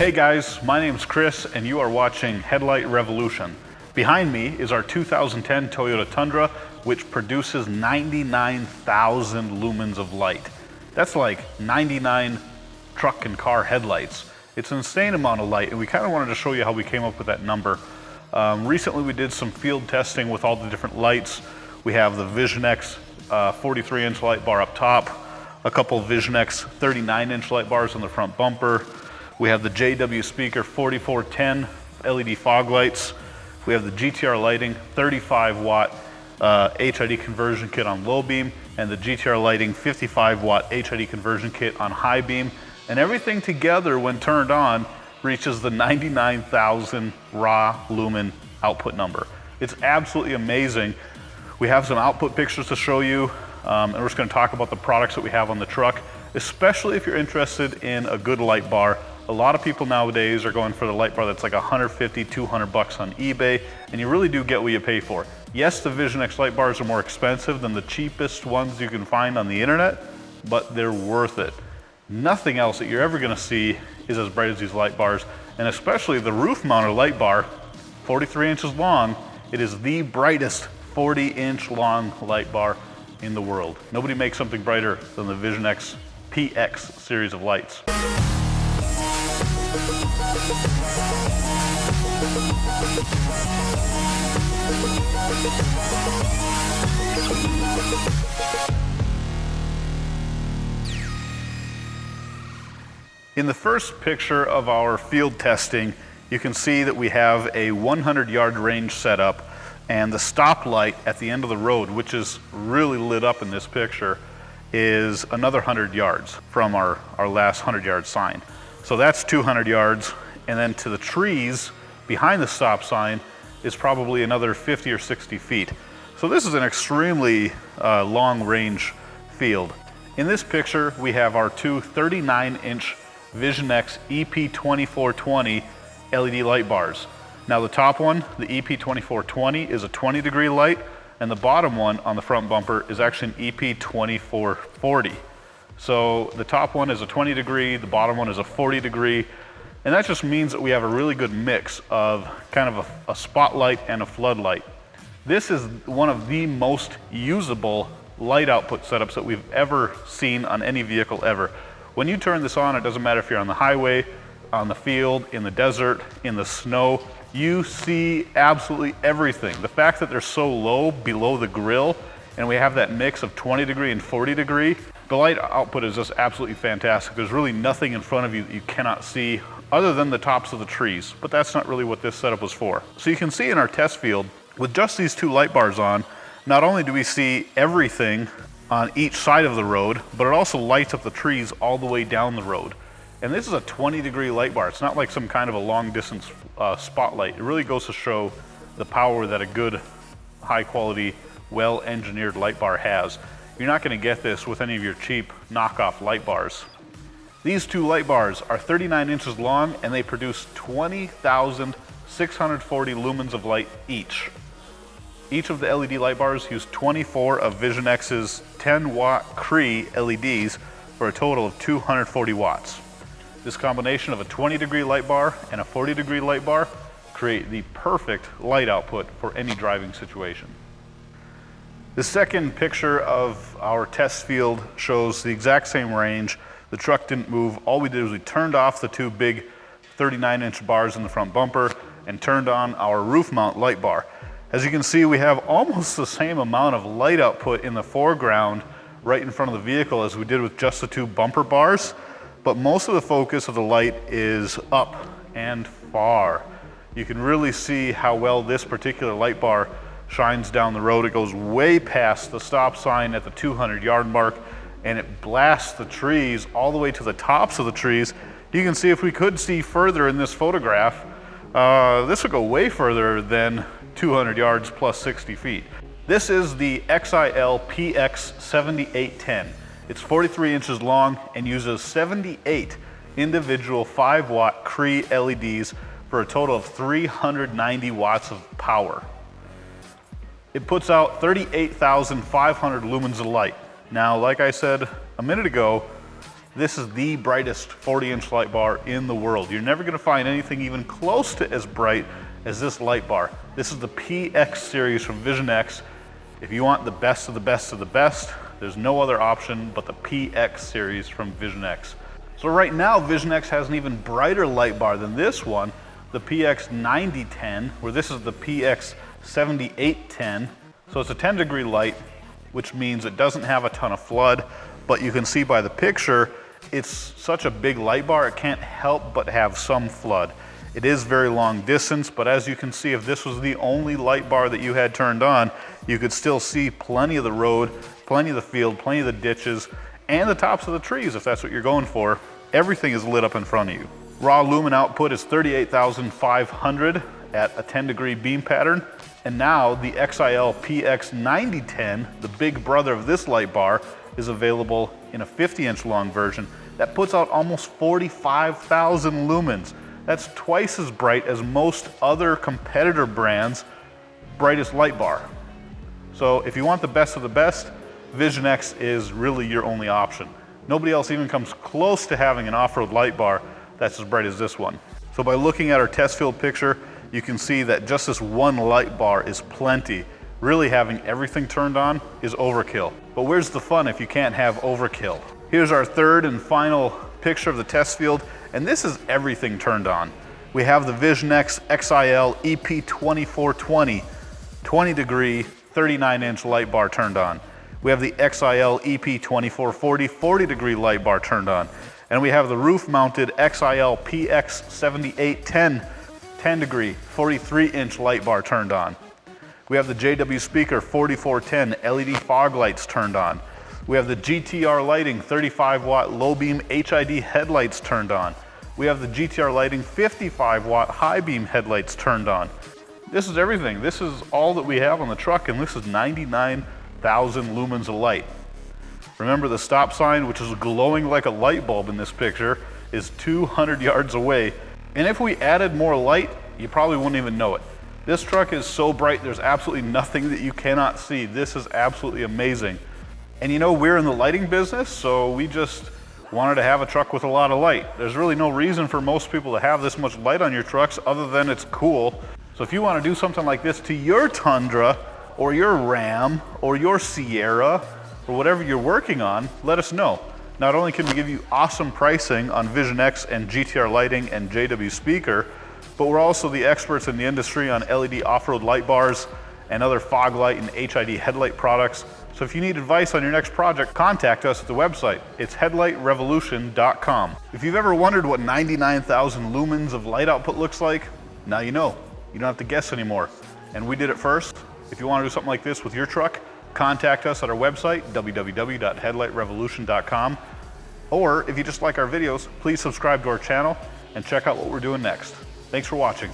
Hey guys, my name's Chris and you are watching Headlight Revolution. Behind me is our 2010 Toyota Tundra, which produces 99,000 lumens of light. That's like 99 truck and car headlights. It's an insane amount of light, and we kind of wanted to show you how we came up with that number. Recently we did some field testing with all the different lights. We have the Vision X 43-inch light bar up top, a couple Vision X 39-inch light bars on the front bumper. We have the JW Speaker 4410 LED fog lights. We have the GTR Lighting 35-watt HID conversion kit on low beam, and the GTR Lighting 55-watt HID conversion kit on high beam. And everything together, when turned on, reaches the 99,000 raw lumen output number. It's absolutely amazing. We have some output pictures to show you, and we're just going to talk about the products that we have on the truck, especially if you're interested in a good light bar. A lot of people nowadays are going for the light bar that's like 150, 200 bucks on eBay, and you really do get what you pay for. Yes, the Vision X light bars are more expensive than the cheapest ones you can find on the internet, but they're worth it. Nothing else that you're ever gonna see is as bright as these light bars, and especially the roof-mounted light bar, 43 inches long. It is the brightest 40-inch long light bar in the world. Nobody makes something brighter than the Vision X PX series of lights. In the first picture of our field testing, you can see that we have a 100-yard range setup, and the stoplight at the end of the road, which is really lit up in this picture, is another 100 yards from our last 100-yard sign. So that's 200 yards, and then to the trees behind the stop sign is probably another 50 or 60 feet. So this is an extremely long range field. In this picture, we have our two 39-inch Vision X EP2420 LED light bars. Now the top one, the EP2420, is a 20-degree light, and the bottom one on the front bumper is actually an EP2440. So the top one is a 20-degree, the bottom one is a 40-degree, and that just means that we have a really good mix of kind of a spotlight and a floodlight. This is one of the most usable light output setups that we've ever seen on any vehicle ever. When you turn this on, it doesn't matter if you're on the highway, on the field, in the desert, in the snow, you see absolutely everything. The fact that they're so low below the grill, and we have that mix of 20-degree and 40-degree, the light output is just absolutely fantastic. There's really nothing in front of you that you cannot see other than the tops of the trees, but that's not really what this setup was for. So you can see in our test field, with just these two light bars on, not only do we see everything on each side of the road, but it also lights up the trees all the way down the road. And this is a 20-degree light bar. It's not like some kind of a long-distance spotlight. It really goes to show the power that a good, high-quality, well-engineered light bar has. You're not going to get this with any of your cheap knockoff light bars. These two light bars are 39 inches long, and they produce 20,640 lumens of light each. Each of the LED light bars use 24 of Vision X's 10-watt Cree LEDs for a total of 240 watts. This combination of a 20-degree light bar and a 40-degree light bar create the perfect light output for any driving situation. The second picture of our test field shows the exact same range. The truck didn't move. All we did was we turned off the two big 39-inch bars in the front bumper and turned on our roof mount light bar. As you can see, we have almost the same amount of light output in the foreground right in front of the vehicle as we did with just the two bumper bars, but most of the focus of the light is up and far. You can really see how well this particular light bar shines down the road. It goes way past the stop sign at the 200-yard mark, and it blasts the trees all the way to the tops of the trees. You can see, if we could see further in this photograph, this would go way further than 200 yards plus 60 feet. This is the XPL7810. It's 43 inches long and uses 78 individual 5-watt Cree LEDs for a total of 390 watts of power. It puts out 38,500 lumens of light. Now, like I said a minute ago, This is the brightest 40-inch light bar in the world. You're never gonna find anything even close to as bright as this light bar. This is the PX series from Vision X. If you want the best of the best of the best, there's no other option but the PX series from Vision X. So right now, Vision X has an even brighter light bar than this one, the PX9010, where this is the PX7810. So it's a 10-degree light, which means it doesn't have a ton of flood, but you can see by the picture, it's such a big light bar, it can't help but have some flood. It is very long distance, but as you can see, if this was the only light bar that you had turned on, you could still see plenty of the road, plenty of the field, plenty of the ditches, and the tops of the trees if that's what you're going for. Everything is lit up in front of you. Raw lumen output is 38,500 at a 10-degree beam pattern. And now the XIL PX9010, the big brother of this light bar, is available in a 50-inch long version that puts out almost 45,000 lumens. That's twice as bright as most other competitor brands' brightest light bar. So if you want the best of the best, Vision X is really your only option. Nobody else even comes close to having an off-road light bar that's as bright as this one. So by looking at our test field picture, you can see that just this one light bar is plenty. Really having everything turned on is overkill. But where's the fun if you can't have overkill? Here's our third and final picture of the test field, and this is everything turned on. We have the Vision X XIL EP2420, 20-degree, 39-inch light bar turned on. We have the XIL EP2440, 40-degree light bar turned on. And we have the roof-mounted XIL PX7810, 10-degree, 43-inch light bar turned on. We have the JW Speaker 4410 LED fog lights turned on. We have the GTR Lighting 35-watt low-beam HID headlights turned on. We have the GTR Lighting 55-watt high-beam headlights turned on. This is everything. This is all that we have on the truck, and this is 99,000 lumens of light. Remember, the stop sign, which is glowing like a light bulb in this picture, is 200 yards away. And if we added more light, you probably wouldn't even know it. This truck is so bright, there's absolutely nothing that you cannot see. This is absolutely amazing. And you know, we're in the lighting business, so we just wanted to have a truck with a lot of light. There's really no reason for most people to have this much light on your trucks other than it's cool. So if you want to do something like this to your Tundra, or your Ram, or your Sierra, or whatever you're working on, let us know. Not only can we give you awesome pricing on Vision X and GTR Lighting and JW Speaker, but we're also the experts in the industry on LED off-road light bars and other fog light and HID headlight products. So if you need advice on your next project, contact us at the website. It's headlightrevolution.com. If you've ever wondered what 99,000 lumens of light output looks like, now you know. You don't have to guess anymore. And we did it first. If you want to do something like this with your truck, contact us at our website, www.headlightrevolution.com. Or if you just like our videos, please subscribe to our channel and check out what we're doing next. Thanks for watching.